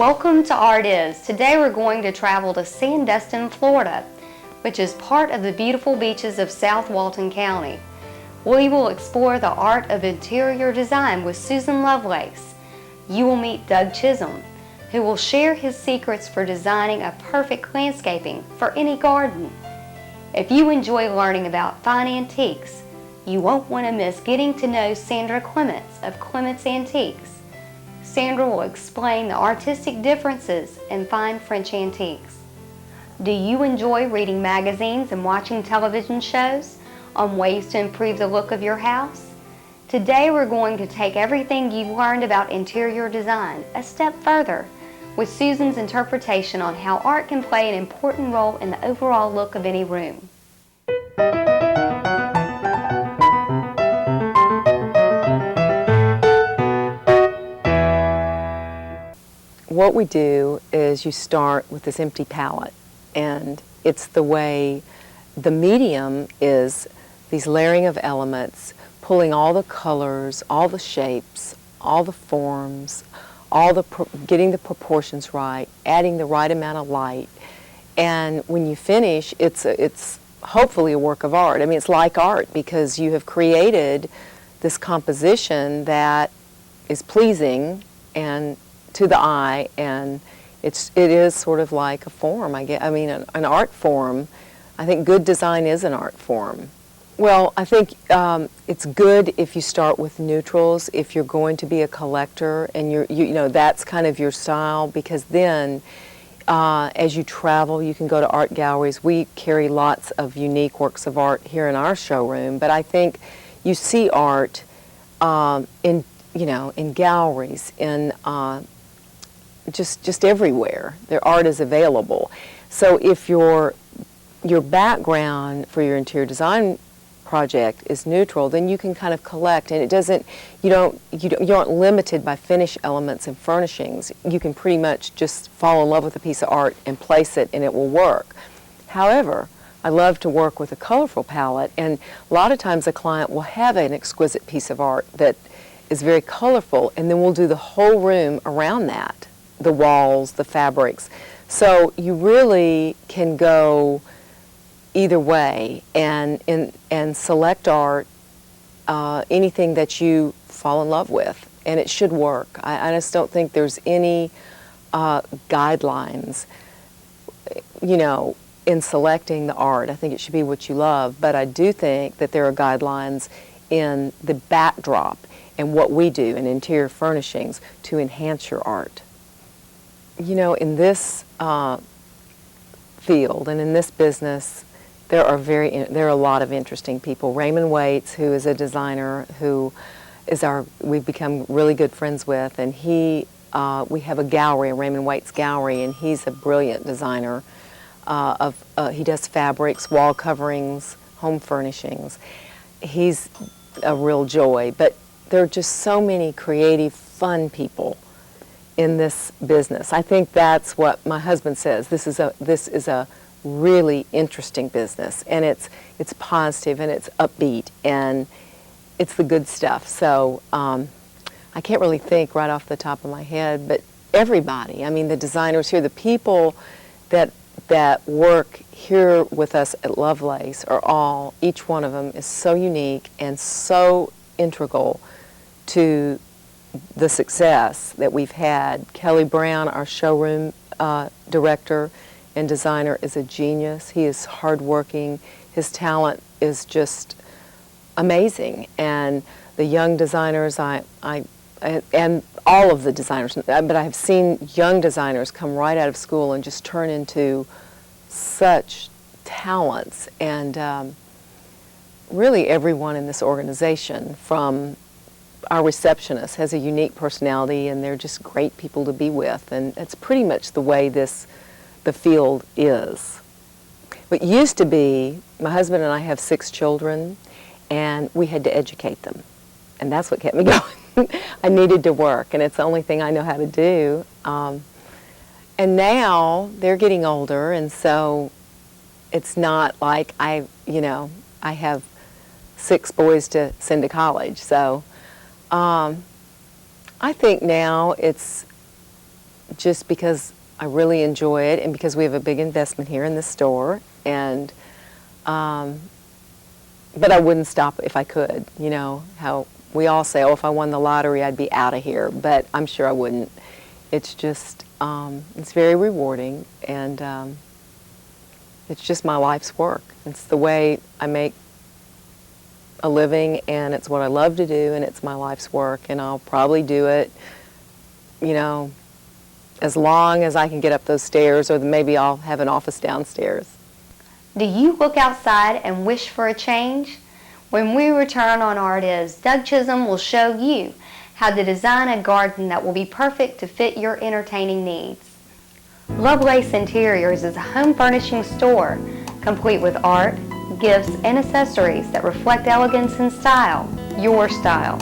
Welcome to Art Is. Today we're going to travel to Sandestin, Florida, which is part of the beautiful beaches of South Walton County. We will explore the art of interior design with Susan Lovelace. You will meet Doug Chisholm, who will share his secrets for designing a perfect landscaping for any garden. If you enjoy learning about fine antiques, you won't want to miss getting to know Sandra Clements of Clements Antiques. Sandra will explain the artistic differences in fine French antiques. Do you enjoy reading magazines and watching television shows on ways to improve the look of your house? Today we're going to take everything you've learned about interior design a step further with Susan's interpretation on how art can play an important role in the overall look of any room. What we do is you start with this empty palette, and it's the way the medium is these layering of elements, pulling all the colors, all the shapes, all the forms, getting the proportions right, adding the right amount of light, and when you finish, it's hopefully a work of art. I mean, it's like art because you have created this composition that is pleasing and to the eye, and it is sort of like a form. An art form. I think good design is an art form. Well, I think it's good if you start with neutrals if you're going to be a collector and you know that's kind of your style, because then as you travel you can go to art galleries. We carry lots of unique works of art here in our showroom, but I think you see art in galleries, in just everywhere. Their art is available. So if your background for your interior design project is neutral, then you can kind of collect, and you aren't limited by finish elements and furnishings. You can pretty much just fall in love with a piece of art and place it, and it will work. However, I love to work with a colorful palette, and a lot of times a client will have an exquisite piece of art that is very colorful, and then we'll do the whole room around that, the walls, the fabrics. So you really can go either way and select art, anything that you fall in love with, and it should work. I just don't think there's any guidelines, in selecting the art. I think it should be what you love, but I do think that there are guidelines in the backdrop and what we do in interior furnishings to enhance your art. In this field and in this business, there are a lot of interesting people. Raymond Waits, who is a designer, we've become really good friends with, and we have a gallery, a Raymond Waits gallery, and he's a brilliant designer. He does fabrics, wall coverings, home furnishings. He's a real joy, but there are just so many creative, fun people in this business. I think that's what my husband says. This is a really interesting business, and it's positive and it's upbeat and it's the good stuff. So I can't really think right off the top of my head, but everybody, the designers here, the people that work here with us at Lovelace each one of them is so unique and so integral to the success that we've had. Kelly Brown, our showroom director and designer, is a genius. He is hardworking. His talent is just amazing. And the young designers, and all of the designers, but I've seen young designers come right out of school and just turn into such talents. And really everyone in this organization, from our receptionist, has a unique personality, and they're just great people to be with, and it's pretty much the way the field is. What used to be, my husband and I have 6 children, and we had to educate them, and that's what kept me going. I needed to work, and it's the only thing I know how to do. And now they're getting older, and so it's not like I have 6 boys to send to college. So I think now it's just because I really enjoy it and because we have a big investment here in the store. And but I wouldn't stop if I could. You know how we all say, oh, if I won the lottery, I'd be out of here. But I'm sure I wouldn't. It's just, it's very rewarding, and it's just my life's work. It's the way I make a living, and it's what I love to do, and it's my life's work. And I'll probably do it, you know, as long as I can get up those stairs, or maybe I'll have an office downstairs. Do you look outside and wish for a change? When we return on Art Is, Doug Chisholm will show you how to design a garden that will be perfect to fit your entertaining needs. Lovelace Interiors is a home furnishing store, complete with art, gifts, and accessories that reflect elegance and style, your style.